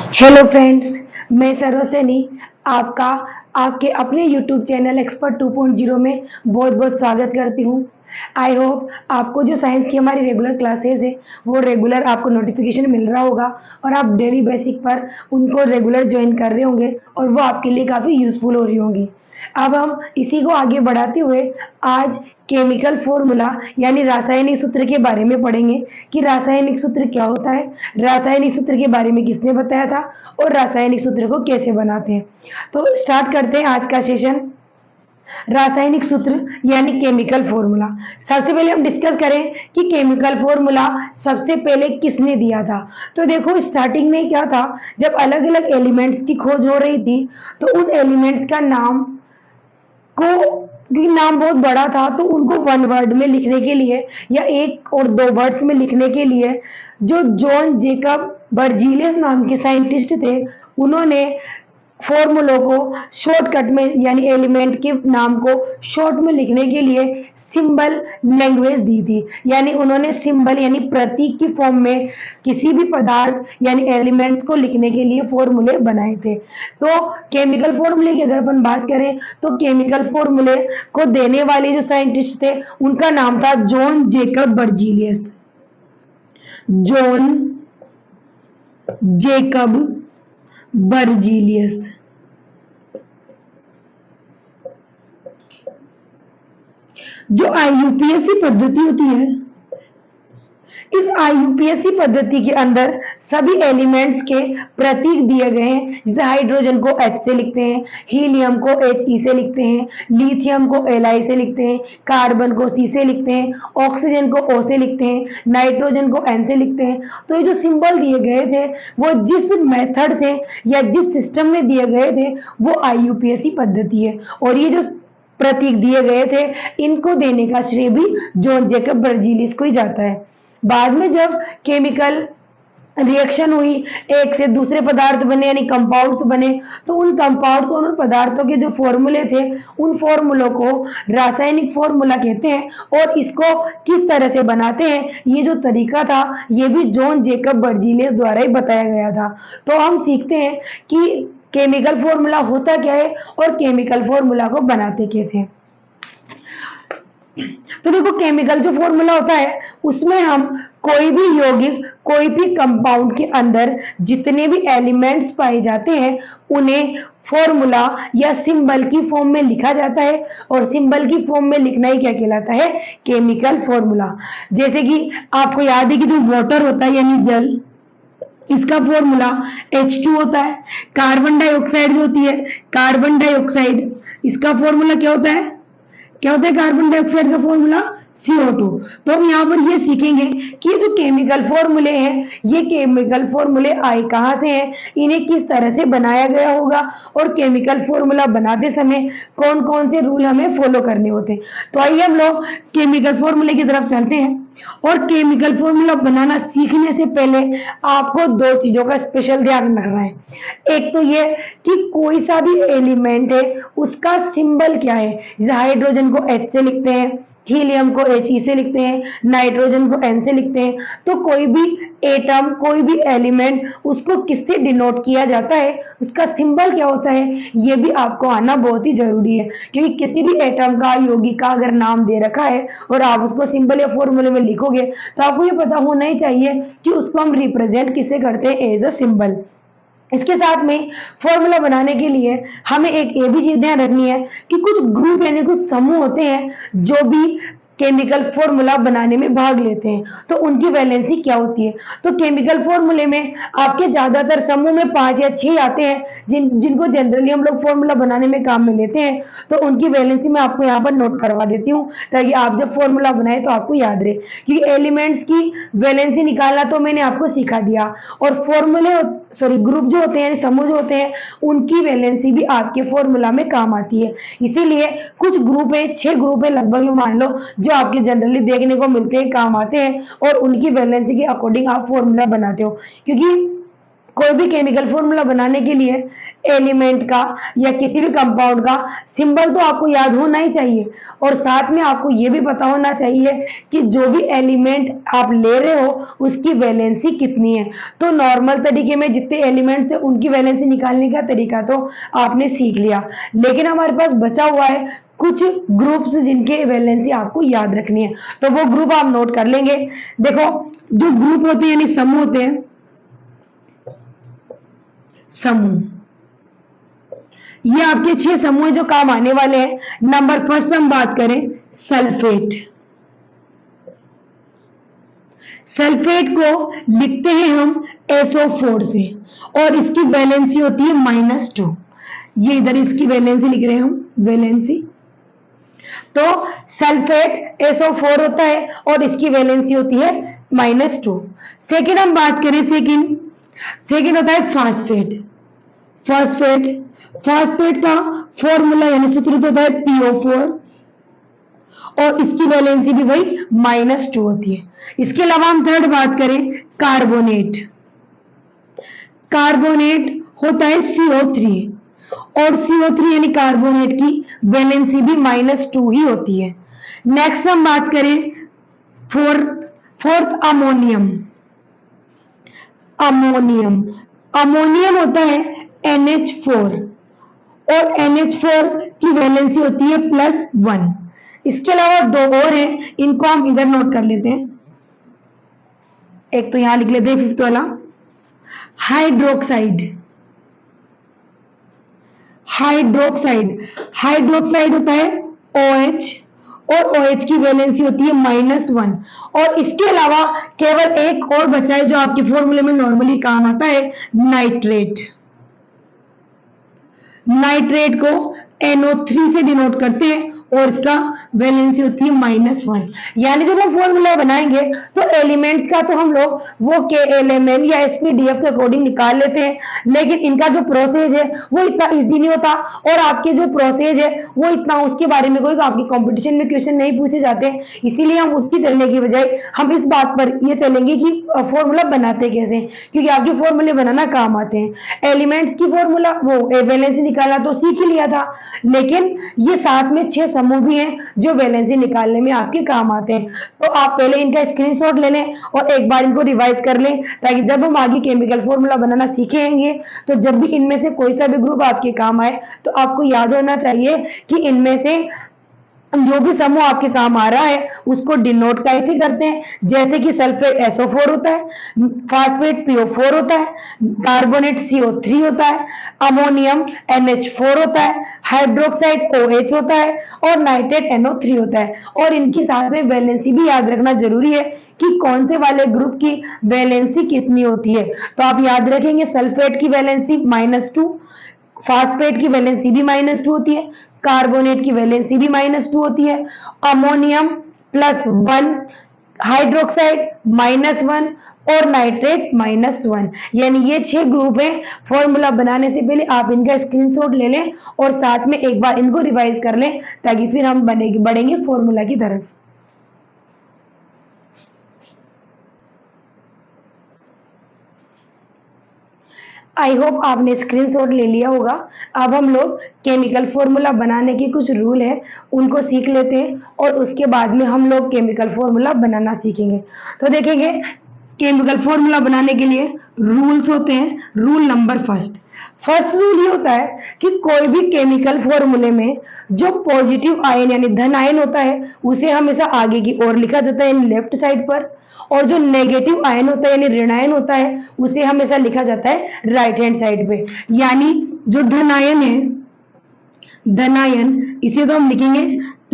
Hello friends, मैं सरोसनी आपका आपके अपने यूट्यूब चैनल एक्सपर्ट 2.0 में बहुत बहुत स्वागत करती हूँ। आई होप आपको जो साइंस की हमारी रेगुलर क्लासेस है वो रेगुलर आपको नोटिफिकेशन मिल रहा होगा और आप डेली बेसिक पर उनको रेगुलर ज्वाइन कर रहे होंगे और वो आपके लिए काफ़ी यूज़फुल हो रही होंगी। अब हम इसी को आगे बढ़ाते हुए आज केमिकल फॉर्मूला यानी रासायनिक सूत्र के बारे में पढ़ेंगे कि रासायनिक सूत्र क्या होता है, रासायनिक सूत्र के बारे में किसने बताया था और रासायनिक सूत्र को कैसे बनाते हैं। तो स्टार्ट करते हैं आज का सेशन। रासायनिक सूत्र यानी केमिकल फॉर्मूला। सबसे पहले हम डिस्कस करें कि केमिकल फॉर्मूला सबसे पहले किसने दिया था। तो देखो स्टार्टिंग में क्या था, जब अलग अलग एलिमेंट्स की खोज हो रही थी तो उन एलिमेंट्स का नाम को भी नाम बहुत बड़ा था तो उनको वन वर्ड में लिखने के लिए या एक और दो वर्ड्स में लिखने के लिए जो जॉन जेकब बर्जीलियस नाम के साइंटिस्ट थे उन्होंने फॉर्मूलों को शॉर्टकट में यानी एलिमेंट के नाम को शॉर्ट में लिखने के लिए सिंबल लैंग्वेज दी थी। यानी उन्होंने सिंबल यानी प्रतीक की फॉर्म में किसी भी पदार्थ यानी एलिमेंट्स को लिखने के लिए फॉर्मूले बनाए थे। तो केमिकल फॉर्मूले की अगर अपन बात करें तो केमिकल फॉर्मूले को देने वाले जो साइंटिस्ट थे उनका नाम था John Jacob Berzelius. John Jacob Berzelius. जो आईयूपीएससी पद्धति होती है, इस आईयूपीएससी पद्धति के अंदर सभी एलिमेंट्स के प्रतीक दिए गए हैं। जैसे हाइड्रोजन को H से लिखते हैं, हीलियम को He से लिखते हैं, लिथियम को Li से लिखते हैं, कार्बन को C से लिखते हैं, ऑक्सीजन को O से लिखते हैं, नाइट्रोजन को N से लिखते हैं। तो ये जो सिंबल दिए गए थे वो जिस मेथड से या जिस सिस्टम में दिए गए थे वो आईयूपीएससी पद्धति है। और ये जो प्रतीक दिए गए थे इनको देने का श्रेय भी जॉन जेकब बर्जीलियस को ही जाता है। बाद में जब केमिकल रिएक्शन हुई, एक से दूसरे पदार्थ बने यानी कंपाउंड्स बने, तो उन कंपाउंड्स और उन पदार्थों के जो फॉर्मूले थे उन फॉर्मूलों को रासायनिक फॉर्मूला कहते हैं। और इसको किस तरह से बनाते हैं ये जो तरीका था ये भी जॉन जेकब बर्जीलियस द्वारा ही बताया गया था। तो हम सीखते हैं कि केमिकल फॉर्मूला होता क्या है और केमिकल फॉर्मूला को बनाते कैसे हैं। तो देखो केमिकल जो फॉर्मूला होता है उसमें हम कोई भी यौगिक कोई भी कंपाउंड के अंदर जितने भी एलिमेंट्स पाए जाते हैं उन्हें फॉर्मूला या सिंबल की फॉर्म में लिखा जाता है। और सिंबल की फॉर्म में लिखना ही क्या कहलाता है, केमिकल फॉर्मूला। जैसे कि आपको याद है कि जो वाटर होता है यानी जल, इसका फॉर्मूला H2 होता है। कार्बन डाइऑक्साइड जो होती है, कार्बन डाइऑक्साइड, इसका फॉर्मूला क्या होता है, क्या होता है कार्बन डाइऑक्साइड का फॉर्मूला CO2। तो हम यहाँ पर ये सीखेंगे कि ये जो केमिकल फॉर्मूले हैं ये केमिकल फॉर्मूले आए कहाँ से हैं, इन्हें किस तरह से बनाया गया होगा और केमिकल फॉर्मूला बनाते समय कौन कौन से रूल हमें फॉलो करने होते हैं। तो आइए हम लोग केमिकल फॉर्मूले की तरफ चलते हैं। और केमिकल फॉर्मूला बनाना सीखने से पहले आपको दो चीजों का स्पेशल ध्यान रखना है। एक तो ये कि कोई सा भी एलिमेंट है उसका सिंबल क्या है। जैसे हाइड्रोजन को H से लिखते हैं, हीलियम को He से लिखते हैं, नाइट्रोजन को N से लिखते हैं। तो कोई भी एटम कोई भी एलिमेंट उसको किससे डिनोट किया जाता है, उसका सिंबल क्या होता है, ये भी आपको आना बहुत ही जरूरी है। क्योंकि किसी भी एटम का यौगिक का अगर नाम दे रखा है और आप उसको सिंबल या फॉर्मूले में लिखोगे तो आपको ये पता होना ही चाहिए कि उसको हम रिप्रेजेंट किससे करते हैं, एज अ सिंबल। इसके साथ में फॉर्मूला बनाने के लिए हमें एक ये भी चीज ध्यान रखनी है कि कुछ ग्रुप यानी कुछ समूह होते हैं जो भी केमिकल फॉर्मूला बनाने में भाग लेते हैं, तो उनकी वैलेंसी क्या होती है। तो केमिकल फॉर्मूले में आपके ज्यादातर समूह में 5 या 6 आते हैं जिनको जनरली हम लोग फॉर्मूला बनाने में काम में लेते हैं। तो उनकी वैलेंसी मैं आपको यहाँ पर नोट करवा देती हूँ ताकि आप जब फॉर्मूला बनाए तो आपको याद रहे। क्योंकि एलिमेंट्स की वैलेंसी निकालना तो मैंने आपको सिखा दिया और फॉर्मूले ग्रुप जो होते हैं समूह जो होते हैं उनकी वैलेंसी भी आपके फॉर्मूला में काम आती है। इसीलिए कुछ ग्रुप है, 6 ग्रुप है लगभग मान लो, जो आपके जनरली देखने को मिलते हैं, काम आते हैं और उनकी वैलेंसी के अकॉर्डिंग आप फॉर्मूला बनाते हो। क्योंकि कोई भी केमिकल फॉर्मूला बनाने के लिए एलिमेंट का या किसी भी कंपाउंड का सिंबल तो आपको याद होना ही चाहिए, और साथ में आपको ये भी पता होना चाहिए कि जो भी एलिमेंट आप ले रहे हो उसकी वैलेंसी कितनी है। तो नॉर्मल तरीके में जितने एलिमेंट्स है उनकी वैलेंसी निकालने का तरीका तो आपने सीख लिया, लेकिन हमारे पास बचा हुआ है कुछ ग्रुप्स जिनके वैलेंसी आपको याद रखनी है, तो वो ग्रुप आप नोट कर लेंगे। देखो, जो ग्रुप होते हैं यानी समूह होते हैं, समूह, ये आपके 6 समूह जो काम आने वाले हैं। नंबर फर्स्ट हम बात करें सल्फेट। सल्फेट को लिखते हैं हम SO4 से, और इसकी वैलेंसी होती है -2। ये इधर इसकी वैलेंसी लिख रहे हैं हम, वैलेंसी। तो सल्फेट SO4 होता है और इसकी वैलेंसी होती है -2। सेकेंड हम बात करें, सेकेंड होता है फास्फेट। फास्फेट का फॉर्मूला यानी सूत्र होता है PO4, और इसकी वैलेंसी भी वही -2 होती है। इसके अलावा हम थर्ड बात करें कार्बोनेट। कार्बोनेट होता है CO3, और CO3 यानी कार्बोनेट की वैलेंसी भी -2 ही होती है। नेक्स्ट हम बात करें फोर्थ अमोनियम। अमोनियम होता है NH4, और NH4 की वैलेंसी होती है +1। इसके अलावा 2 और हैं, इनको हम इधर नोट कर लेते हैं। एक तो यहां लिख लेते हैं फिफ्थ वाला, हाइड्रोक्साइड। हाइड्रोक्साइड होता है OH, और OH की वैलेंसी होती है -1। और इसके अलावा केवल एक और बचा है जो आपके फॉर्मूले में नॉर्मली काम आता है, नाइट्रेट। नाइट्रेट को NO3 से डिनोट करते हैं, और इसका वैलेंसी होती है -1। यानी जब हम फॉर्मूला बनाएंगे तो एलिमेंट्स का तो हम लोग वो KLMN या SPDF के अकॉर्डिंग निकाल लेते हैं, लेकिन इनका जो प्रोसेस है वो इतना इजी नहीं होता, और आपके जो प्रोसेस है वो इतना, उसके बारे में कोई आपकी कंपटीशन में क्वेश्चन नहीं पूछे जाते। इसीलिए हम उसकी चलने की बजाय हम इस बात पर ये चलेंगे कि फॉर्मूला बनाते कैसे, क्योंकि आपके फॉर्मूले बनाना काम आते हैं। एलिमेंट्स की फॉर्मूला वो वैलेंसी निकालना तो सीख ही लिया था, लेकिन ये साथ में 6 समूह भी हैं जो वैलेंसी निकालने में आपके काम आते हैं। तो आप पहले इनका स्क्रीनशॉट ले लें और एक बार इनको रिवाइज कर लें, ताकि जब हम आगे केमिकल फॉर्मूला बनाना सीखेंगे तो जब भी इनमें से कोई सा भी ग्रुप आपके काम आए तो आपको याद होना चाहिए कि इनमें से जो भी समूह आपके काम आ रहा है उसको डिनोट कैसे करते हैं। जैसे कि सल्फेट SO4 होता है, फास्फेट PO4 होता है, कार्बोनेट CO3 होता है, अमोनियम NH4 होता है, हाइड्रोक्साइड OH होता है, और नाइट्रेट NO3 होता है। और इनकी साथ में वैलेंसी भी याद रखना जरूरी है कि कौन से वाले ग्रुप की वैलेंसी कितनी होती है। तो आप याद रखेंगे सल्फेट की वैलेंसी -2, फास्फेट की वैलेंसी भी -2 होती है, कार्बोनेट की वैलेंसी भी -2 होती है, अमोनियम +1, हाइड्रोक्साइड -1, और नाइट्रेट -1। यानी ये 6 ग्रुप हैं। फॉर्मूला बनाने से पहले आप इनका स्क्रीनशॉट ले लें और साथ में एक बार इनको रिवाइज कर लें, ताकि फिर हम बढ़ेंगे फॉर्मूला की तरफ। आई होप आपने स्क्रीनशॉट ले लिया होगा। अब हम लोग केमिकल फॉर्मूला बनाने के कुछ रूल है उनको सीख लेते हैं, और उसके बाद में हम लोग केमिकल फॉर्मूला बनाना सीखेंगे। तो देखेंगे, केमिकल फॉर्मूला बनाने के लिए रूल्स होते हैं। रूल नंबर फर्स्ट रूल ये होता है कि कोई भी केमिकल फॉर्मूले में जो पॉजिटिव आयन यानी धन आयन होता है उसे हमेशा आगे की ओर लिखा जाता है, यानी लेफ्ट साइड पर, और जो नेगेटिव आयन होता है यानी ऋण आयन होता है उसे हमेशा लिखा जाता है राइट हैंड साइड पे। यानी जो धन आयन है, धन आयन, इसे तो हम लिखेंगे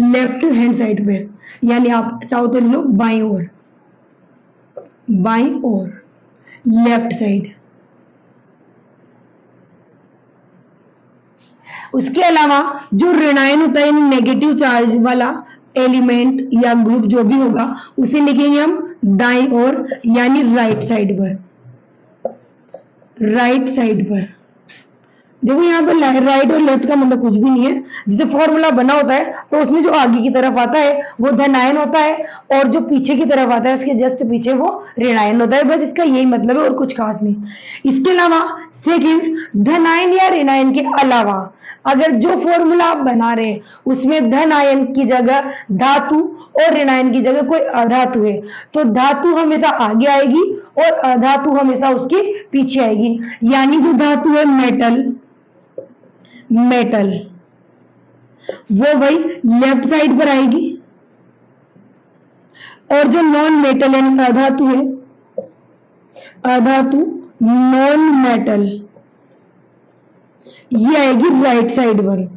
लेफ्ट हैंड साइड पे, यानी आप चाहो तो लो बाईं ओर, लेफ्ट साइड। उसके अलावा जो ऋणायन होता है यानी नेगेटिव चार्ज वाला एलिमेंट या ग्रुप जो भी होगा उसे लिखेंगे हम दाईं ओर, यानी राइट साइड पर। देखो यहाँ पे राइट और लेफ्ट का मतलब कुछ भी नहीं है। जिसे फॉर्मूला बना होता है तो उसमें जो आगे की तरफ आता है वो धन आयन होता है, और जो पीछे की तरफ आता है उसके जस्ट पीछे वो ऋण आयन होता है। बस इसका यही मतलब है और कुछ खास नहीं। इसके अलावा सेकंड, धन आयन या ऋण आयन के अलावा अगर जो फॉर्मूला आप बना रहे हैं उसमें धन आयन की जगह धातु और ऋण आयन की जगह कोई अधातु है, तो धातु हमेशा आगे आएगी और अधातु हमेशा उसके पीछे आएगी। यानी जो धातु है मेटल वो भाई लेफ्ट साइड पर आएगी, और जो नॉन मेटल यानी अधातु है, अधातु नॉन मेटल, ये आएगी राइट साइड पर,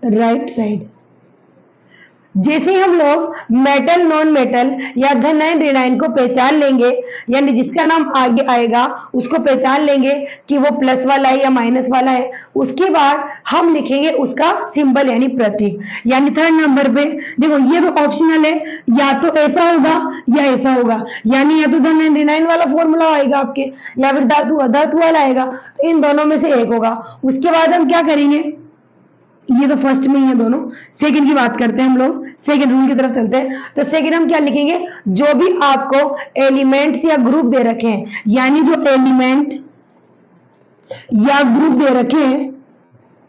राइट साइड। जैसे हम लोग मेटल नॉन मेटल या धन आयन ऋण आयन को पहचान लेंगे, यानी जिसका नाम आगे आएगा उसको पहचान लेंगे कि वो प्लस वाला है या माइनस वाला है, उसके बाद हम लिखेंगे उसका सिंबल यानी प्रतीक। यानी थर्ड नंबर पे देखो ये तो ऑप्शनल है, या तो ऐसा होगा या ऐसा होगा, यानी या तो धन आयन ऋण आयन वाला फॉर्मूला आएगा आपके, या फिर धातु अधातु वाला आएगा, तो इन दोनों में से एक होगा। उसके बाद हम क्या करेंगे, ये तो फर्स्ट में ही है दोनों। सेकंड की बात करते हैं हम लोग, सेकंड रूल की तरफ चलते हैं। तो सेकंड हम क्या लिखेंगे, जो भी आपको एलिमेंट्स या ग्रुप दे रखे हैं, यानी जो एलिमेंट या ग्रुप दे रखे हैं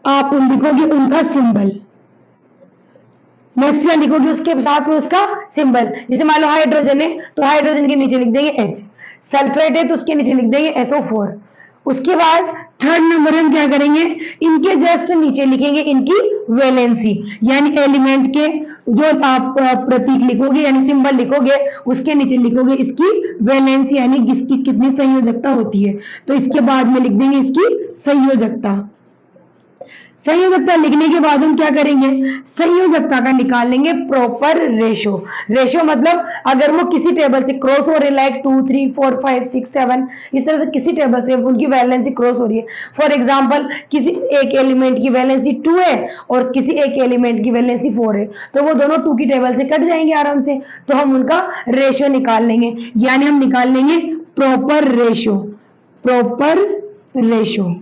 आप उन लिखोगे उनका सिंबल। नेक्स्ट क्या लिखोगे, उसके साथ में उसका सिंबल। जैसे मान लो हाइड्रोजन है तो हाइड्रोजन के नीचे लिख देंगे H, सल्फेट है तो उसके नीचे लिख देंगे SO4। उसके बाद थर्ड नंबर हम क्या करेंगे, इनके जस्ट नीचे लिखेंगे इनकी वैलेंसी, यानी एलिमेंट के जो आप प्रतीक लिखोगे यानी सिंबल लिखोगे उसके नीचे लिखोगे इसकी वैलेंसी, यानी इसकी कितनी संयोजकता होती है। तो इसके बाद में लिख देंगे इसकी संयोजकता। संयोजकता लिखने के बाद हम क्या करेंगे, संयोजकता का निकाल लेंगे प्रॉपर रेशो। रेशो मतलब अगर वो किसी टेबल से क्रॉस हो रहे, लाइक 2 3 4 5 6 7 इस तरह से किसी टेबल से उनकी वैलेंसी क्रॉस हो रही है। फॉर एग्जांपल किसी एक एलिमेंट की वैलेंसी 2 है और किसी एक एलिमेंट की वैलेंसी 4 है, तो वो दोनों 2 की टेबल से कट जाएंगे आराम से, तो हम उनका रेशो निकाल लेंगे। यानी हम निकाल लेंगे प्रॉपर रेशो। प्रॉपर रेशो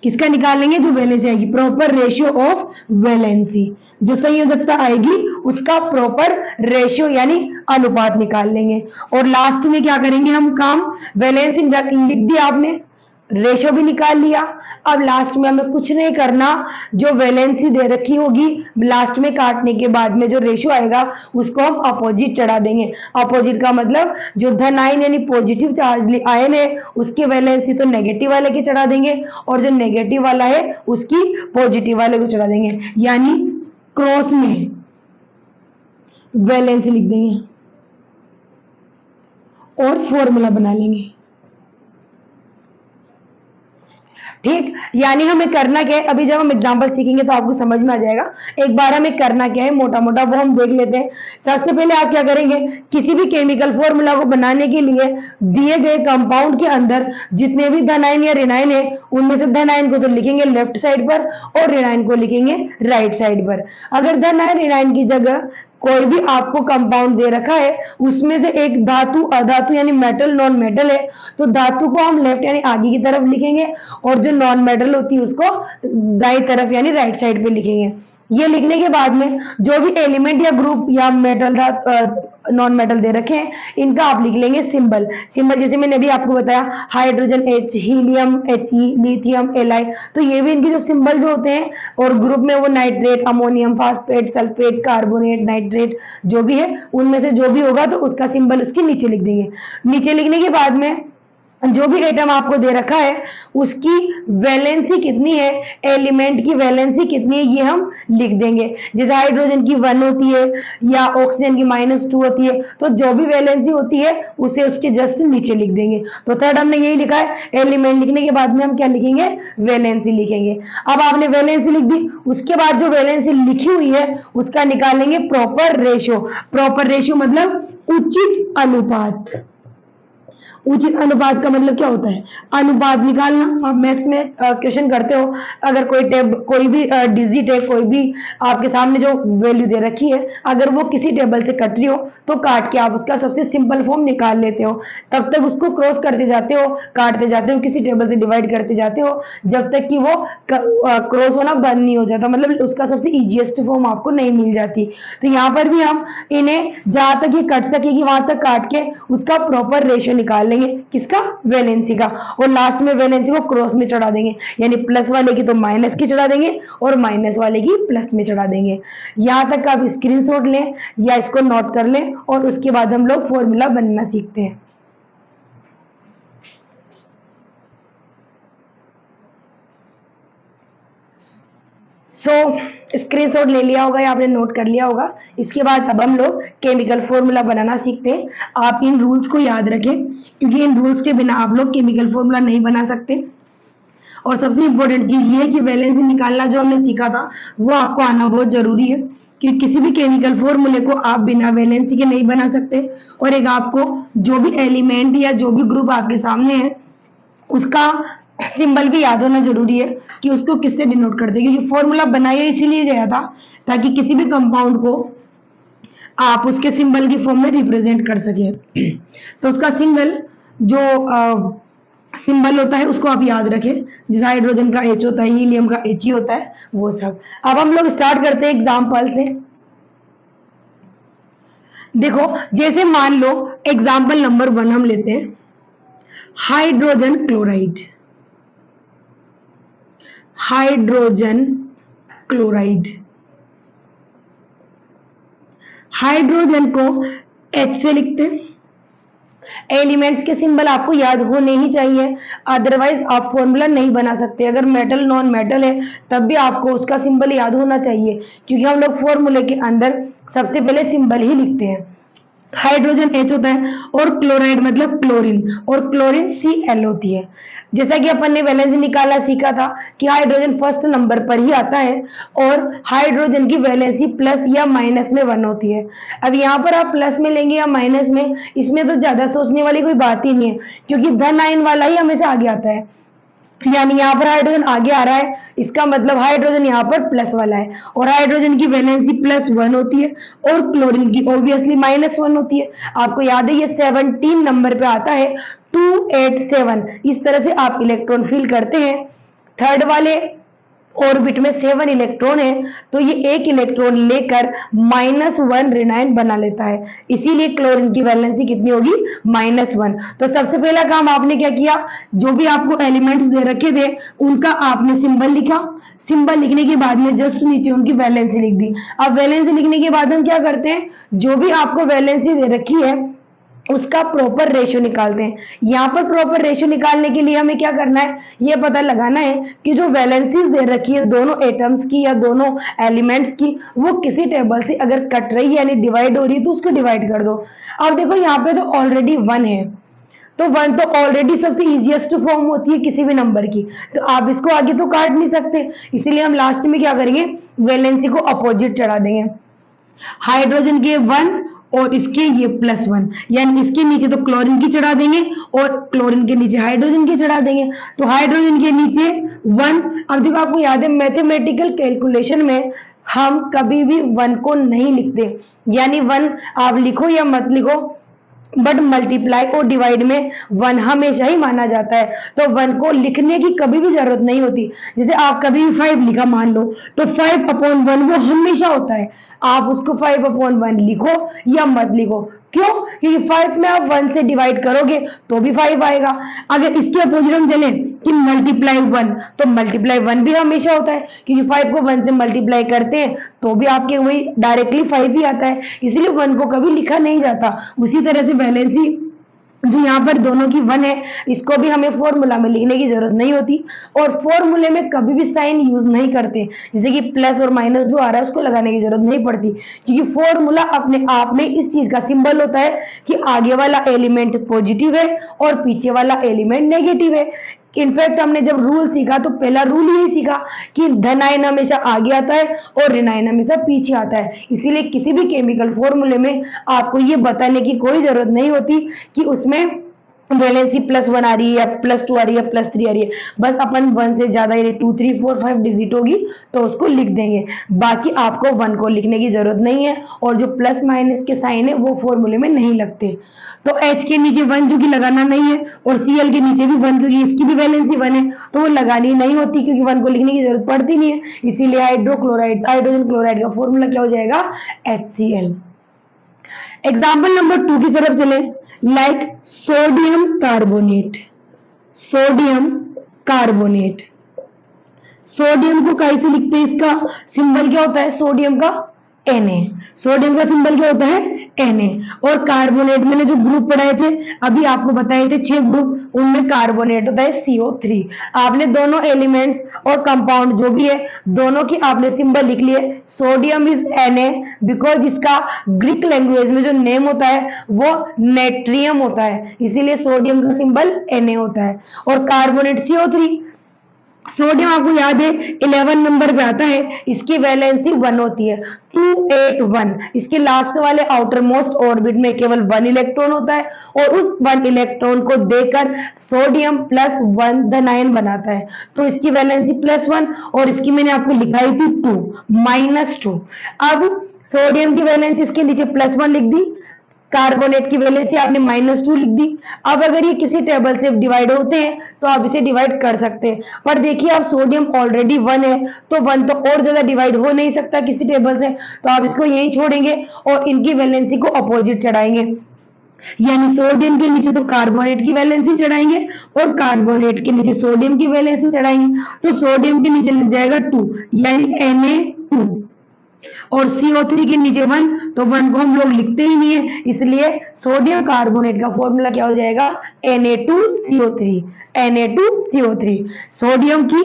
किसका निकालेंगे, जो वैलेंसी आएगी, प्रॉपर रेशियो ऑफ वैलेंसी। जो संयोजकता आएगी उसका प्रॉपर रेशियो यानी अनुपात निकाल लेंगे। और लास्ट में क्या करेंगे हम काम, वैलेंसी लिख दिया आपने, रेशियो भी निकाल लिया। अब लास्ट में हमें कुछ नहीं करना, जो वैलेंसी दे रखी होगी लास्ट में काटने के बाद में जो रेशियो आएगा उसको हम अपोजिट चढ़ा देंगे। अपोजिट का मतलब जो धन आयन यानी पॉजिटिव चार्ज आयन है उसकी वैलेंसी तो नेगेटिव वाले की चढ़ा देंगे, और जो नेगेटिव वाला है उसकी पॉजिटिव वाले को चढ़ा देंगे, यानी क्रॉस में वैलेंसी लिख देंगे और फॉर्मूला बना लेंगे। ठीक, यानी हमें करना क्या है, अभी जब हम एग्जांपल सीखेंगे तो आपको समझ में आ जाएगा। एक बार हमें करना क्या है मोटा मोटा वो हम देख लेते हैं। सबसे पहले आप क्या करेंगे, किसी भी केमिकल फॉर्मूला को बनाने के लिए दिए गए कंपाउंड के अंदर जितने भी धन आयन या ऋण आयन है उनमें से धन आयन को तो लिखेंगे लेफ्ट साइड पर और ऋण आयन को लिखेंगे राइट साइड पर। अगर धन आयन ऋण आयन की जगह कोई भी आपको कंपाउंड दे रखा है उसमें से एक धातु अधातु यानी मेटल नॉन मेटल है, तो धातु को हम लेफ्ट यानी आगे की तरफ लिखेंगे और जो नॉन मेटल होती है उसको दाई तरफ यानी राइट साइड पे लिखेंगे। ये लिखने के बाद में जो भी एलिमेंट या ग्रुप या मेटल नॉन मेटल दे रखे हैं इनका आप लिख लेंगे सिंबल। सिंबल जैसे मैंने अभी आपको बताया, hydrogen H, helium He, lithium Li, तो ये भी इनके जो सिंबल जो होते हैं, और ग्रुप में वो nitrate, ammonium, phosphate, sulphate, carbonate, nitrate जो भी है उनमें से जो भी होगा तो उसका सिंबल उसके नीचे लिख देंगे। नीचे लिखने के बाद में जो भी एटम आपको दे रखा है उसकी वैलेंसी कितनी है, एलिमेंट की वैलेंसी कितनी है ये हम लिख देंगे। जैसे हाइड्रोजन की 1 होती है या ऑक्सीजन की -2 होती है, तो जो भी वैलेंसी होती है उसे उसके जस्ट नीचे लिख देंगे। तो थर्ड हमने यही लिखा है, एलिमेंट लिखने के बाद में हम क्या लिखेंगे, वैलेंसी लिखेंगे। अब आपने वैलेंसी लिख दी, उसके बाद जो वैलेंसी लिखी हुई है उसका निकालेंगे प्रॉपर रेशियो। प्रॉपर रेशियो मतलब उचित अनुपात। उचित अनुपात का मतलब क्या होता है? अनुपात निकालना। आप मैथ्स में क्वेश्चन करते हो, अगर कोई भी डिजिट है, कोई भी आपके सामने जो वैल्यू दे रखी है, अगर वो किसी टेबल से कट रही हो तो काट के आप उसका सबसे सिंपल फॉर्म निकाल लेते हो। तब तक उसको क्रॉस करते जाते हो, काटते जाते हो, किसी टेबल से डिवाइड करते जाते हो, जब तक कि वो क्रॉस होना बंद नहीं हो जाता, मतलब उसका सबसे इजीएस्ट फॉर्म आपको नहीं मिल जाती। तो यहाँ पर भी हम इन्हें जहां तक ये कट सकेगी वहां तक काट के उसका प्रॉपर रेशियो निकाल लेंगे, किसका? वैलेंसी का। और लास्ट में वैलेंसी को क्रॉस में चढ़ा देंगे, यानी प्लस वाले की तो माइनस की चढ़ा देंगे और माइनस वाले की प्लस में चढ़ा देंगे। यहां तक आप स्क्रीनशॉट लें या इसको नोट कर लें और उसके बाद हम लोग फॉर्मूला बनना सीखते हैं। स्क्रीनशॉट ले लिया होगा या आपने नोट कर लिया होगा। इसके बाद अब हम लोग केमिकल फॉर्मूला बनाना सीखते हैं। आप इन रूल्स को याद रखें, क्योंकि इन रूल्स के बिना आप लोग केमिकल फॉर्मूला नहीं बना सकते। और सबसे इंपॉर्टेंट चीज ये है कि वैलेंसी निकालना जो हमने सीखा था वो आपको आना बहुत जरूरी है, कि किसी भी केमिकल फॉर्मूले को आप बिना वैलेंसी के नहीं बना सकते। और एक आपको जो भी एलिमेंट या जो भी ग्रुप आपके सामने है उसका सिंबल भी याद होना जरूरी है कि उसको किससे डिनोट करते हैं, क्योंकि फॉर्मूला बनाया इसीलिए गया था ताकि किसी भी कंपाउंड को आप उसके सिंबल की फॉर्म में रिप्रेजेंट कर सके। तो उसका सिंगल जो सिंबल होता है उसको आप याद रखें, जैसे हाइड्रोजन का H होता है, हीलियम का He होता है, वो सब। अब हम लोग स्टार्ट करते हैं एग्जाम्पल से। देखो, जैसे मान लो एग्जाम्पल नंबर 1 हम लेते हैं, hydrogen chloride. Hydrogen chloride, hydrogen को H से लिखते हैं। एलिमेंट्स के सिंबल आपको याद होने ही चाहिए, अदरवाइज आप फॉर्मूला नहीं बना सकते। अगर मेटल नॉन मेटल है तब भी आपको उसका सिंबल याद होना चाहिए, क्योंकि हम लोग फॉर्मूले के अंदर सबसे पहले सिंबल ही लिखते हैं। हाइड्रोजन H होता है और क्लोराइड मतलब क्लोरीन, और क्लोरीन Cl होती है। जैसा कि अपन ने वैलेंसी निकाला सीखा था कि हाइड्रोजन फर्स्ट नंबर पर ही आता है और हाइड्रोजन की वैलेंसी प्लस या माइनस में 1 होती है। अब यहाँ पर आप प्लस में लेंगे या माइनस में, इसमें तो ज्यादा सोचने वाली कोई बात ही नहीं है, क्योंकि धन आयन वाला ही हमेशा आगे आता है। यानी यहाँ पर हाइड्रोजन आगे आ रहा है, इसका मतलब हाइड्रोजन यहाँ पर प्लस वाला है, और हाइड्रोजन की वैलेंसी +1 होती है और क्लोरीन की ऑब्वियसली -1 होती है। आपको याद है ये 17 नंबर पे आता है, 287। इस तरह से आप इलेक्ट्रॉन फिल करते हैं। थर्ड वाले ऑर्बिट में 7 इलेक्ट्रॉन है, तो ये एक इलेक्ट्रॉन लेकर -1 रेनाइन बना लेता है, इसीलिए क्लोरीन की वैलेंसी कितनी होगी? -1। तो सबसे पहला काम आपने क्या किया, जो भी आपको एलिमेंट्स दे रखे थे उनका आपने सिंबल लिखा। सिंबल लिखने के बाद में जस्ट नीचे उनकी वैलेंसी लिख दी। अब वैलेंसी लिखने के बाद हम क्या करते हैं, जो भी आपको वैलेंसी दे रखी है उसका प्रॉपर रेशियो निकालते हैं। यहाँ पर प्रॉपर रेशियो निकालने के लिए हमें क्या करना है, ये पता लगाना है कि जो वैलेंसीज दे रखी है दोनों एटम्स की या दोनों एलिमेंट्स की, वो किसी टेबल से अगर कट रही है यानी डिवाइड हो रही है तो उसको डिवाइड कर दो। अब देखो यहाँ पे तो ऑलरेडी 1 है, तो 1 तो ऑलरेडी सबसे इजीएस्ट फॉर्म होती है किसी भी नंबर की, तो आप इसको आगे तो काट नहीं सकते, इसीलिए हम लास्ट में क्या करेंगे, वैलेंसी को अपोजिट चढ़ा देंगे। हाइड्रोजन के 1 और इसके ये +1, यानी इसके नीचे तो क्लोरीन की चढ़ा देंगे और क्लोरीन के नीचे हाइड्रोजन की चढ़ा देंगे, तो हाइड्रोजन के नीचे 1। अब देखो आपको याद है मैथमेटिकल कैलकुलेशन में हम कभी भी 1 को नहीं लिखते, यानी 1 आप लिखो या मत लिखो, बट मल्टीप्लाई और डिवाइड में 1 हमेशा ही माना जाता है, तो 1 को लिखने की कभी भी जरूरत नहीं होती। जैसे आप कभी भी 5 लिखा मान लो, तो 5/1 वो हमेशा होता है, आप उसको 5/1 लिखो या मत लिखो। क्यों? क्योंकि 5 में आप 1 से डिवाइड करोगे तो भी 5 आएगा। अगर इसके अपोजिट हम चले कि मल्टीप्लाई 1, तो मल्टीप्लाई 1 भी हमेशा होता है, क्योंकि 5 को 1 से मल्टीप्लाई करते हैं तो भी आपके वही डायरेक्टली 5 ही आता है, इसलिए 1 को कभी लिखा नहीं जाता। उसी तरह से वैलेंसी जो यहाँ पर दोनों की 1 है, इसको भी हमें फॉर्मूला में लिखने की जरूरत नहीं होती, और फॉर्मूले में कभी भी साइन यूज नहीं करते, जैसे कि प्लस और माइनस जो आ रहा है उसको लगाने की जरूरत नहीं पड़ती, क्योंकि फॉर्मूला अपने आप में इस चीज का सिंबल होता है कि आगे वाला एलिमेंट पॉजिटिव है और पीछे वाला एलिमेंट नेगेटिव है। इनफैक्ट हमने जब रूल सीखा तो पहला रूल यही सीखा कि धन आयन हमेशा आगे आता है और ऋण आयन हमेशा पीछे आता है, इसीलिए किसी भी केमिकल फॉर्मूले में आपको ये बताने की कोई जरूरत नहीं होती कि उसमें वैलेंसी +1 आ रही है या +2 आ रही है, +3 आ रही है, बस अपन 1 से ज्यादा यानी 2 3 4 5 डिजिट होगी तो उसको लिख देंगे। बाकी आपको 1 को लिखने की जरूरत नहीं है, और जो प्लस माइनस के साइन है वो फॉर्मूले में नहीं लगते। तो H के नीचे 1 क्योंकि लगाना नहीं है, और Cl के नीचे भी 1 क्योंकि इसकी भी वैलेंसी 1 है, तो वो लगानी नहीं होती क्योंकि 1 को लिखने की जरूरत पड़ती नहीं है। इसीलिए हाइड्रोजन क्लोराइड का फॉर्मूला क्या हो जाएगा, HCl। एग्जाम्पल नंबर 2 की तरफ चले। Like sodium carbonate, sodium carbonate, sodium को कैसे लिखते हैं, इसका सिंबल क्या होता है सोडियम का, Na। सोडियम का सिंबल क्या होता है, Na। और कार्बोनेट मैंने जो ग्रुप पढ़ाए थे, अभी आपको बताए थे 6 ग्रुप, उनमें कार्बोनेट होता है CO3। आपने दोनों एलिमेंट्स और कंपाउंड जो भी है दोनों की आपने सिंबल लिख लिए। सोडियम इज Na बिकॉज इसका ग्रीक लैंग्वेज में जो नेम होता है वो नेट्रियम होता है, इसीलिए सोडियम का सिंबल Na होता है। और कार्बोनेट CO3, सोडियम आपको याद है 11 नंबर पे आता है, इसकी वैलेंसी 1 होती है, 281। इसके लास्ट वाले आउटर मोस्ट ऑर्बिट में केवल 1 इलेक्ट्रॉन होता है, और उस 1 इलेक्ट्रॉन को देकर सोडियम +1 द 9 बनाता है, तो इसकी वैलेंसी +1, और इसकी मैंने आपको लिखाई थी 2 -2। अब सोडियम की वैलेंसी इसके नीचे +1 लिख दी, कार्बोनेट की वैलेंसी आपने -2 लिख दी। अब अगर ये किसी टेबल से डिवाइड होते हैं तो आप इसे डिवाइड कर सकते हैं, पर देखिए अब सोडियम ऑलरेडी 1 है, तो 1 तो और ज्यादा डिवाइड हो नहीं सकता किसी टेबल से, तो आप इसको यही छोड़ेंगे और इनकी वैलेंसी को अपोजिट चढ़ाएंगे, यानी सोडियम के नीचे तो कार्बोनेट की वैलेंसी चढ़ाएंगे और कार्बोनेट के नीचे सोडियम की वैलेंसी चढ़ाएंगे, तो सोडियम के नीचे लग जाएगा 2 यानी Na2, और CO3 के नीचे 1, तो 1 को हम लोग लिखते ही नहीं है, इसलिए सोडियम कार्बोनेट का फॉर्मूला क्या हो जाएगा, Na2CO3, Na2CO3। सोडियम की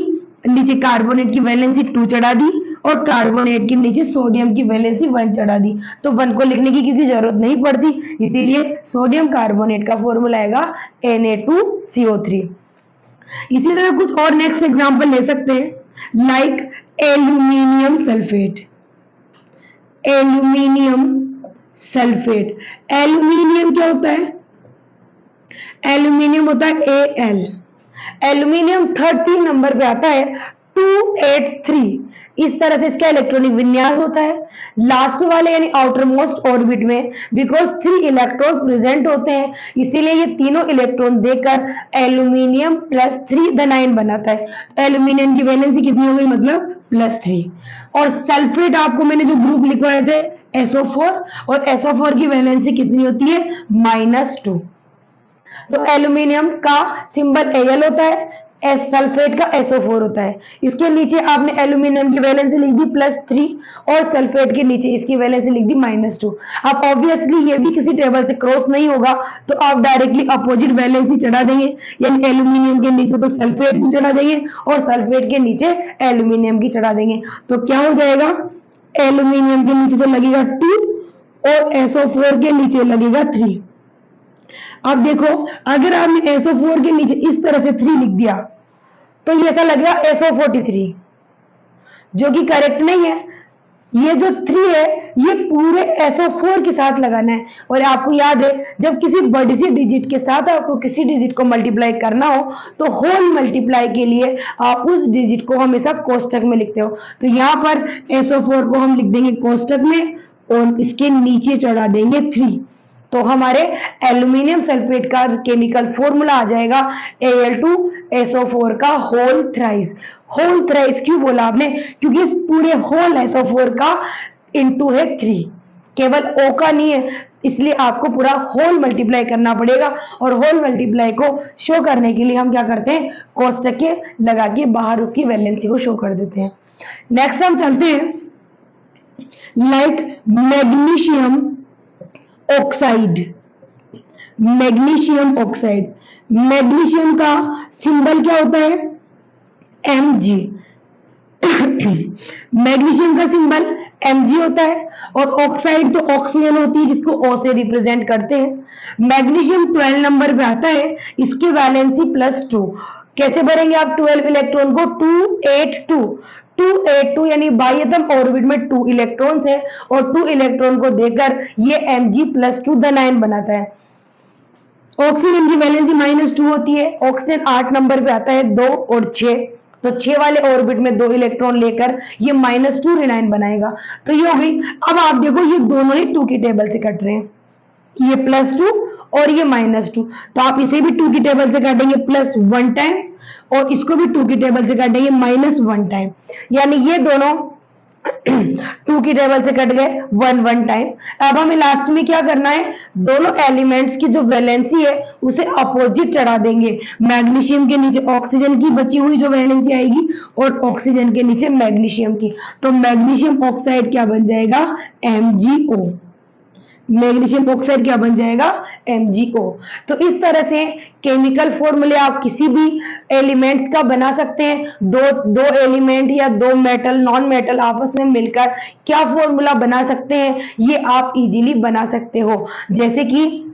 नीचे कार्बोनेट की वैलेंसी 2 चढ़ा दी और कार्बोनेट के नीचे सोडियम की वैलेंसी 1 चढ़ा दी, तो 1 को लिखने की क्योंकि जरूरत नहीं पड़ती, इसीलिए सोडियम कार्बोनेट का फॉर्मूला आएगा Na2CO3। इसी तरह कुछ और नेक्स्ट एग्जांपल ले सकते हैं, like aluminium sulphate, aluminium sulphate. Aluminium क्या होता है, एल्यूमिनियम होता है Al। एल्यूमिनियम 13 नंबर पे आता है, 283। इस तरह से इसका इलेक्ट्रॉनिक विन्यास होता है। लास्ट वाले यानी आउटर मोस्ट ऑर्बिट में बिकॉज 3 इलेक्ट्रॉन्स प्रेजेंट होते हैं, इसीलिए ये तीनों इलेक्ट्रॉन देकर एल्यूमिनियम +3 द 9 बनाता है। तो एल्यूमिनियम की वैलेंसी कितनी हो गई, मतलब +3। और सल्फेट आपको मैंने जो ग्रुप लिखवाए थे SO4, और SO4 की वैलेंसी कितनी होती है, -2। तो एल्यूमिनियम का सिंबल Al होता है, एस सल्फेट का SO4 होता है। इसके नीचे आपने एल्यूमिनियम की वैलेंसी लिख दी +3 और सल्फेट के नीचे इसकी वैलेंसी लिख दी -2। अब ऑब्वियसली ये भी किसी टेबल से क्रॉस नहीं होगा, तो आप डायरेक्टली अपोजिट वैलेंसी चढ़ा देंगे, यानी एल्यूमिनियम के नीचे तो सल्फेट की चढ़ा देंगे और सल्फेट के नीचे एल्यूमिनियम की चढ़ा देंगे, तो क्या हो जाएगा, एल्यूमिनियम के नीचे तो लगेगा 2 और SO4 के नीचे लगेगा 3। अब देखो अगर आपने SO4 के नीचे इस तरह से 3 लिख दिया तो ये ऐसा लगेगा SO43, जो कि करेक्ट नहीं है। ये जो 3 है ये पूरे SO4 के साथ लगाना है, और आपको याद है जब किसी बड़ी सी डिजिट के साथ आपको किसी डिजिट को मल्टीप्लाई करना हो तो होल मल्टीप्लाई के लिए आप उस डिजिट को हमेशा कोष्टक में लिखते हो, तो यहाँ पर SO4 को हम लिख देंगे कोष्टक में और इसके नीचे चढ़ा देंगे 3, तो हमारे एल्यूमिनियम सल्फेट का केमिकल फॉर्मूला आ जाएगा Al2SO4 का होल थ्राइस। होल थ्राइस क्यों बोला आपने, क्योंकि इस पूरे होल SO4 का इंटू है 3, केवल O का नहीं है, इसलिए आपको पूरा होल मल्टीप्लाई करना पड़ेगा, और होल मल्टीप्लाई को शो करने के लिए हम क्या करते हैं, कोष्टक के लगा के बाहर उसकी वैलेंसी को शो कर देते हैं। नेक्स्ट हम चलते हैं, like magnesium oxide, magnesium oxide. Magnesium का सिंबल क्या होता है, Mg। मैग्नीशियम का सिंबल Mg होता है, और ऑक्साइड तो ऑक्सीजन होती है जिसको O से रिप्रेजेंट करते हैं। मैग्नीशियम 12 नंबर पे आता है, इसकी वैलेंसी +2। कैसे भरेंगे आप 12 इलेक्ट्रॉन को, 282 यानी बाह्यतम ऑर्बिट में 2 इलेक्ट्रॉन्स है, और 2 इलेक्ट्रॉन को देकर ये Mg +2 द 9 बनाता है। ऑक्सीजन की वैलेंसी -2 होती है। ऑक्सीजन 8 नंबर पे आता है, 2 और 6, तो 6 वाले ऑर्बिट में 2 इलेक्ट्रॉन लेकर ये -2 रेनाइन बनाएगा। तो ये हो गई। अब आप देखो ये दोनों ही 2 की टेबल से कट रहे हैं, ये +2 और ये -2, तो आप इसे भी 2 की टेबल से काटेंगे +1 टाइम, और इसको भी 2 की टेबल से काटेंगे -1 टाइम, यानी ये दोनों 2 की टेबल से कट गए 1 टाइम। अब हमें लास्ट में क्या करना है, दोनों एलिमेंट्स की जो वैलेंसी है उसे अपोजिट चढ़ा देंगे। मैग्नीशियम के नीचे ऑक्सीजन की बची हुई जो वैलेंसी आएगी और ऑक्सीजन के नीचे मैग्नीशियम की, तो मैग्नीशियम ऑक्साइड क्या बन जाएगा, MgO। मैग्नीशियम ऑक्साइड क्या बन जाएगा, MgO। तो इस तरह से केमिकल फॉर्मूले आप किसी भी एलिमेंट्स का बना सकते हैं। दो एलिमेंट या दो मेटल नॉन मेटल आपस में मिलकर क्या फॉर्मूला बना सकते हैं, ये आप इजीली बना सकते हो। जैसे कि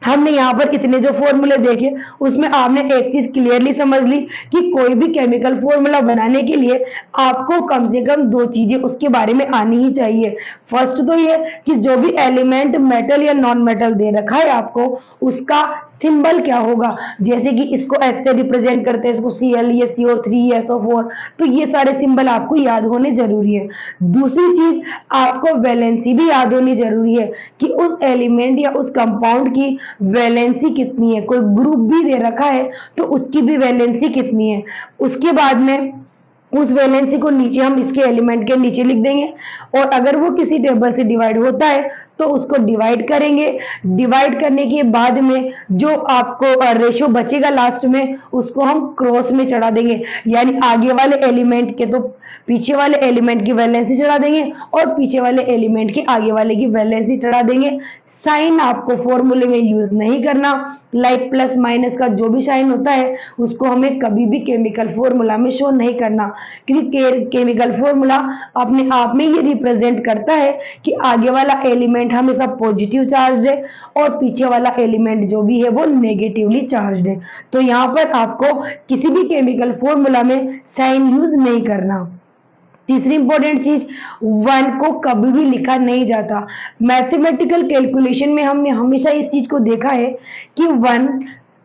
हमने यहाँ पर इतने जो फॉर्मूले देखे उसमें आपने एक चीज क्लियरली समझ ली कि कोई भी केमिकल फॉर्मूला बनाने के लिए आपको कम से कम 2 चीजें उसके बारे में आनी ही चाहिए। फर्स्ट तो ये कि जो भी एलिमेंट मेटल या नॉन मेटल दे रखा है आपको, उसका सिंबल क्या होगा। जैसे कि इसको H से रिप्रेजेंट करते हैं, इसको Cl, ये CO3, ये SO4, तो ये सारे सिंबल आपको याद होने जरूरी है। दूसरी चीज, आपको वैलेंसी भी याद होनी जरूरी है कि उस एलिमेंट या उस कंपाउंड की वैलेंसी कितनी है। कोई ग्रुप भी दे रखा है तो उसकी भी वैलेंसी कितनी है। उसके बाद में उस वैलेंसी को नीचे हम इसके एलिमेंट के नीचे लिख देंगे, और अगर वो किसी टेबल से डिवाइड होता है तो उसको डिवाइड करेंगे। डिवाइड करने के बाद में जो आपको रेशो बचेगा लास्ट में, उसको हम क्रॉस में चढ़ा देंगे, यानी आगे वाले एलिमेंट के तो पीछे वाले एलिमेंट की वैलेंसी चढ़ा देंगे और पीछे वाले एलिमेंट के आगे वाले की वैलेंसी चढ़ा देंगे। साइन आपको फॉर्मूले में यूज नहीं करना, लाइक प्लस माइनस का जो भी साइन होता है उसको हमें कभी भी केमिकल फॉर्मूला में शो नहीं करना, क्योंकि केमिकल फॉर्मूला अपने आप में ये रिप्रेजेंट करता है कि आगे वाला एलिमेंट हमेशा पॉजिटिव चार्ज है और पीछे वाला एलिमेंट जो भी है वो नेगेटिवली चार्ज है। तो यहाँ पर आपको किसी भी केमिकल फॉर्मूला में साइन यूज नहीं करना। तीसरी इंपॉर्टेंट चीज, 1 को कभी भी लिखा नहीं जाता। मैथमेटिकल कैलकुलेशन में हमने हमेशा इस चीज को देखा है कि 1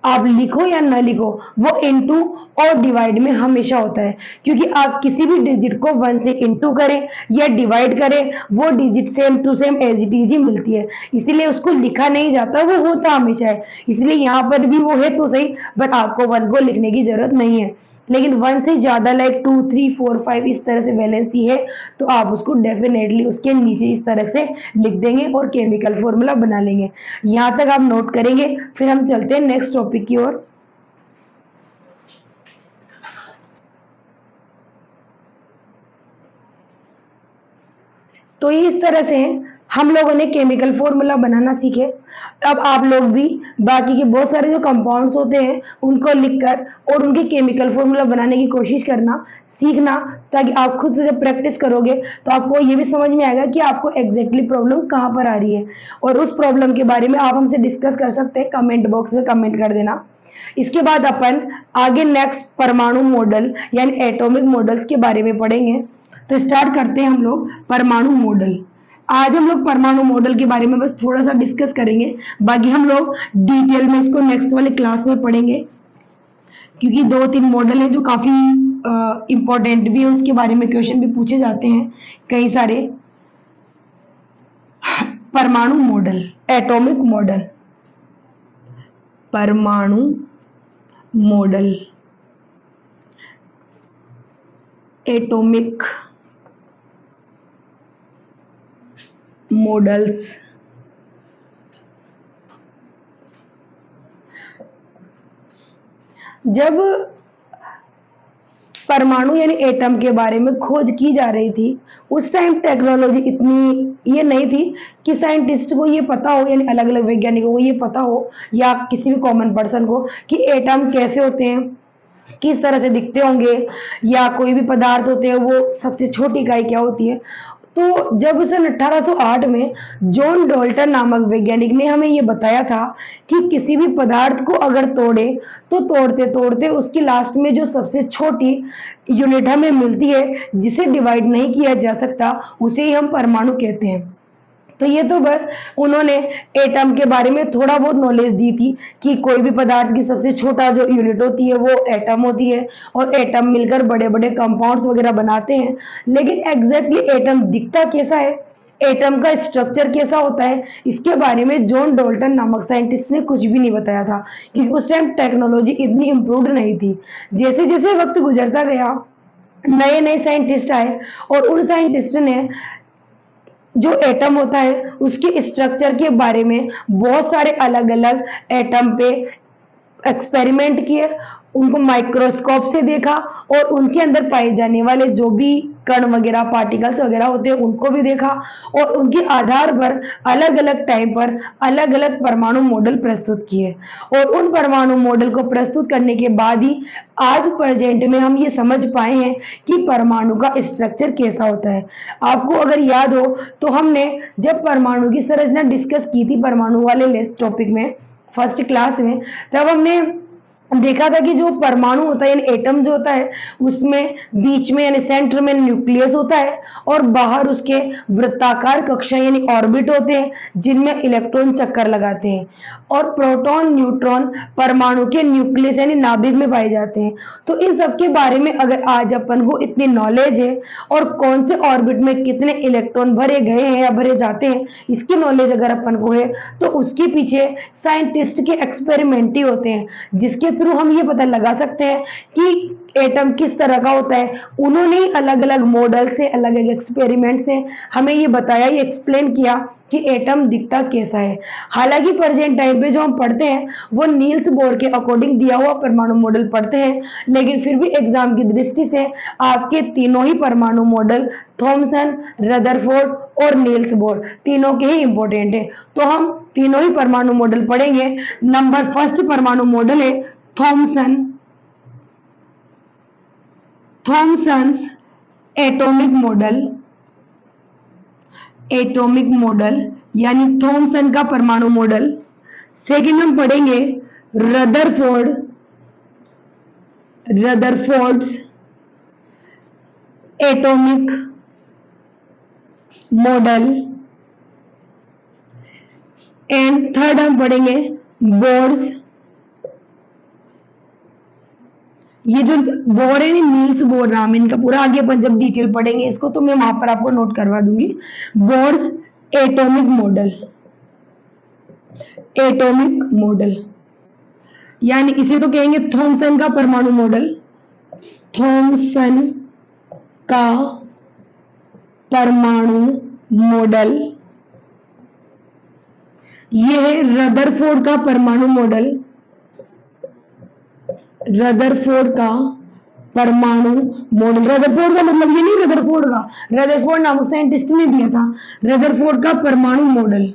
आप लिखो या ना लिखो, वो इनटू और डिवाइड में हमेशा होता है, क्योंकि आप किसी भी डिजिट को 1 से इनटू करें या डिवाइड करें, वो digit same to same as it is ही मिलती है, इसलिए उसको लिखा नहीं जाता, वो होता हमेशा है। इसलिए यहाँ पर भी वो है तो सही, बट आपको 1 को लिखने की जरूरत नहीं है। लेकिन 1 से ज्यादा लाइक 2, 3, 4, 5 इस तरह से वैलेंसी है तो आप उसको डेफिनेटली उसके नीचे इस तरह से लिख देंगे और केमिकल फॉर्मूला बना लेंगे। यहां तक आप नोट करेंगे, फिर हम चलते हैं नेक्स्ट टॉपिक की ओर। तो इस तरह से हम लोगों ने केमिकल फॉर्मूला बनाना सीखे। अब आप लोग भी बाकी के बहुत सारे जो कंपाउंड्स होते हैं उनको लिखकर और उनके केमिकल फॉर्मूला बनाने की कोशिश करना, सीखना, ताकि आप खुद से जब प्रैक्टिस करोगे तो आपको ये भी समझ में आएगा कि आपको एग्जैक्टली प्रॉब्लम कहाँ पर आ रही है, और उस प्रॉब्लम के बारे में आप हमसे डिस्कस कर सकते हैं, कमेंट बॉक्स में कमेंट कर देना। इसके बाद अपन आगे नेक्स्ट परमाणु मॉडल यानी एटॉमिक मॉडल्स के बारे में पढ़ेंगे। तो स्टार्ट करते हैं हम लोग परमाणु मॉडल। आज हम लोग परमाणु मॉडल के बारे में बस थोड़ा सा डिस्कस करेंगे, बाकी हम लोग डिटेल में इसको नेक्स्ट वाले क्लास में पढ़ेंगे, क्योंकि 2-3 मॉडल है जो काफी इंपॉर्टेंट भी है, उसके बारे में क्वेश्चन भी पूछे जाते हैं कई सारे। परमाणु मॉडल, एटॉमिक मॉडल, परमाणु मॉडल, एटॉमिक मॉडल्स। जब परमाणु यानी एटम के बारे में खोज की जा रही थी, उस टाइम टेक्नोलॉजी इतनी ये नहीं थी कि साइंटिस्ट को ये पता हो, यानी अलग अलग वैज्ञानिकों को ये पता हो या किसी भी कॉमन पर्सन को कि एटम कैसे होते हैं, किस तरह से दिखते होंगे, या कोई भी पदार्थ होते हैं वो सबसे छोटी इकाई क्या होती है। तो जब सन 1808 में जॉन डॉल्टन नामक वैज्ञानिक ने हमें ये बताया था कि किसी भी पदार्थ को अगर तोड़े तो तोड़ते तोड़ते उसकी लास्ट में जो सबसे छोटी यूनिट हमें मिलती है जिसे डिवाइड नहीं किया जा सकता, उसे ही हम परमाणु कहते हैं। तो ये तो बस उन्होंने एटम के बारे में थोड़ा बहुत नॉलेज दी थी कि कोई भी पदार्थ की सबसे छोटा जो यूनिट होती है वो एटम होती है और एटम मिलकर बड़े बड़े कंपाउंड्स वगैरह बनाते हैं। लेकिन एग्जैक्टली एटम दिखता कैसा है, एटम का स्ट्रक्चर कैसा होता है, इसके बारे में जॉन डाल्टन नामक साइंटिस्ट ने कुछ भी नहीं बताया था, क्योंकि उस टाइम टेक्नोलॉजी इतनी इम्प्रूव्ड नहीं थी। जैसे जैसे वक्त गुजरता गया नए नए साइंटिस्ट आए और उन साइंटिस्ट ने जो एटम होता है उसके स्ट्रक्चर के बारे में बहुत सारे अलग अलग एटम पे एक्सपेरिमेंट किए, उनको माइक्रोस्कोप से देखा और उनके अंदर पाए जाने वाले जो भी कण वगैरह पार्टिकल्स वगैरह होते हैं उनको भी देखा और उनके आधार पर अलग अलग टाइम पर अलग अलग परमाणु मॉडल प्रस्तुत किए और उन परमाणु मॉडल को प्रस्तुत करने के बाद ही आज प्रेजेंट में हम ये समझ पाए हैं कि परमाणु का स्ट्रक्चर कैसा होता है। आपको अगर याद हो तो हमने जब परमाणु की संरचना डिस्कस की थी परमाणु वाले टॉपिक में फर्स्ट क्लास में, तब हमने देखा था कि जो परमाणु होता है यानी एटम जो होता है उसमें बीच में यानी सेंटर में न्यूक्लियस होता है और बाहर उसके वृत्ताकार कक्षा यानी ऑर्बिट होते हैं जिनमें इलेक्ट्रॉन चक्कर लगाते हैं और प्रोटॉन न्यूट्रॉन परमाणु के न्यूक्लियस यानी नाभिक में पाए जाते हैं। तो इन सब के बारे में अगर आज अपन को इतनी नॉलेज है और कौन से ऑर्बिट में कितने इलेक्ट्रॉन भरे गए हैं या भरे जाते हैं इसकी नॉलेज अगर अपन को है तो उसके पीछे साइंटिस्ट के एक्सपेरिमेंट ही होते हैं जिसके थ्रू हम ये पता लगा सकते हैं कि एटम किस तरह का होता है। उन्होंने ही अलग अलग मॉडल से अलग अलग एक्सपेरिमेंट से हमें ये बताया, ये एक्सप्लेन किया कि एटम दिखता कैसा है। हालांकि प्रेजेंट टाइम पे जो हम पढ़ते हैं वो नील्स बोर के अकॉर्डिंग दिया हुआ परमाणु मॉडल पढ़ते हैं, लेकिन फिर भी एग्जाम की दृष्टि से आपके तीनों ही परमाणु मॉडल थॉमसन, रदरफोर्ड और नील्स बोर तीनों के ही इंपॉर्टेंट है। तो हम तीनों ही परमाणु मॉडल पढ़ेंगे। नंबर फर्स्ट परमाणु मॉडल है थॉमसन्स एटॉमिक मॉडल यानी थॉमसन का परमाणु मॉडल। सेकंड हम पढ़ेंगे Rutherford's atomic model and third हम पढ़ेंगे बोर्स, ये जो बोर है नील्स बोर नाम इनका पूरा, आगे अपन जब डिटेल पढ़ेंगे इसको तो मैं वहां पर आपको नोट करवा दूंगी। बोर्स एटॉमिक मॉडल यानी इसे तो कहेंगे थॉमसन का परमाणु मॉडल, थॉमसन का परमाणु मॉडल। ये है रदरफोर्ड का परमाणु मॉडल, रदरफोर्ड का परमाणु मॉडल। रदरफोर्ड का मतलब ये नहीं रदरफोर्ड नामक साइंटिस्ट ने दिया था, रदरफोर्ड का परमाणु मॉडल।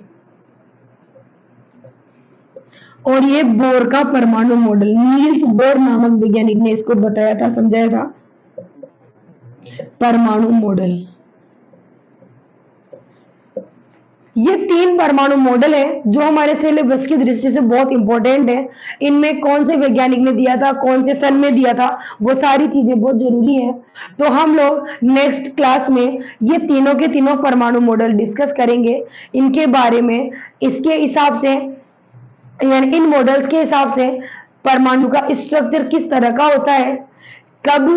और ये बोर का परमाणु मॉडल, नील्स बोर नामक वैज्ञानिक ने इसको बताया था, समझाया था परमाणु मॉडल। ये तीन परमाणु मॉडल है जो हमारे सिलेबस की दृष्टि से बहुत इंपॉर्टेंट है। इनमें कौन से वैज्ञानिक ने दिया था, कौन से सन में दिया था, वो सारी चीजें बहुत जरूरी है। तो हम लोग नेक्स्ट क्लास में ये तीनों के तीनों परमाणु मॉडल डिस्कस करेंगे, इनके बारे में, इसके हिसाब से यानी इन मॉडल्स के हिसाब से परमाणु का स्ट्रक्चर किस तरह का होता है, कब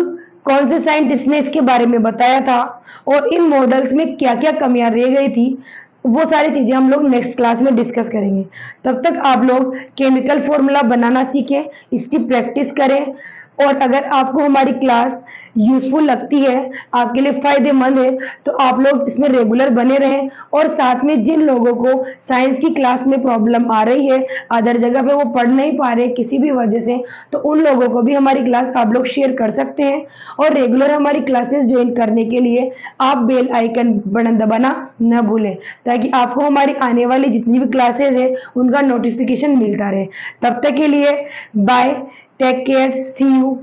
कौन से साइंटिस्ट ने इसके बारे में बताया था और इन मॉडल्स में क्या क्या कमियां रह गई थी, वो सारी चीजें हम लोग नेक्स्ट क्लास में डिस्कस करेंगे। तब तक आप लोग केमिकल फॉर्मूला बनाना सीखें, इसकी प्रैक्टिस करें और अगर आपको हमारी क्लास यूजफुल लगती है, आपके लिए फायदेमंद है, तो आप लोग इसमें रेगुलर बने रहें और साथ में जिन लोगों को साइंस की क्लास में प्रॉब्लम आ रही है, अदर जगह पे वो पढ़ नहीं पा रहे किसी भी वजह से, तो उन लोगों को भी हमारी क्लास आप लोग शेयर कर सकते हैं। और रेगुलर हमारी क्लासेस ज्वाइन करने के लिए आप बेल आइकन बटन दबाना न भूलें, ताकि आपको हमारी आने वाली जितनी भी क्लासेस है उनका नोटिफिकेशन मिलता रहे। तब तक के लिए bye, take care, see you.